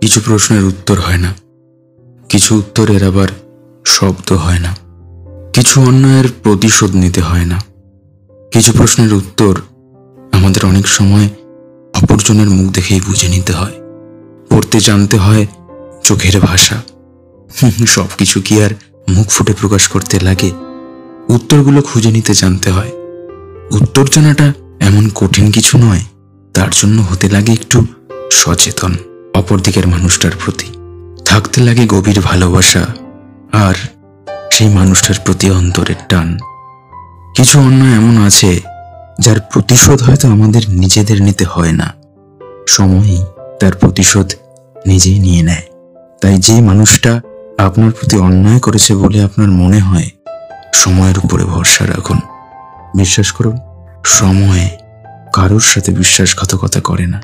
কিছু প্রশ্নের উত্তর হয় না, কিছু উত্তরের আবার শব্দ হয় না। কিছু অন্যায়ের প্রতিশোধ নিতে হয় না। কিছু প্রশ্নের উত্তর আমাদের অনেক সময় অপরজনের মুখ দেখেই বুঝে নিতে হয়, পড়তে জানতে হয় চোখের ভাষা। সবকিছু কি আর মুখ ফুটে প্রকাশ করতে লাগে? উত্তরগুলো খুঁজে নিতে জানতে হয়। উত্তর জানাটা এমন কঠিন কিছু নয়, তার জন্য হতে লাগে একটু সচেতন অপরদিকের মানুষটার প্রতি, থাকতে লাগে গভীর ভালোবাসা আর সেই মানুষটার প্রতি অন্তরের টান। কিছু অন্যায় এমন আছে যার প্রতিশোধ হয়তো আমাদের নিজেদের নিতে হয় না, সময়ই তার প্রতিশোধ নিজেই নিয়ে নেয়। তাই যে মানুষটা আপনার প্রতি অন্যায় করেছে বলে আপনার মনে হয়, সময়ের উপরে ভরসা রাখুন। বিশ্বাস করুন, সময় কারোর সাথে বিশ্বাসঘাতকতা করে না।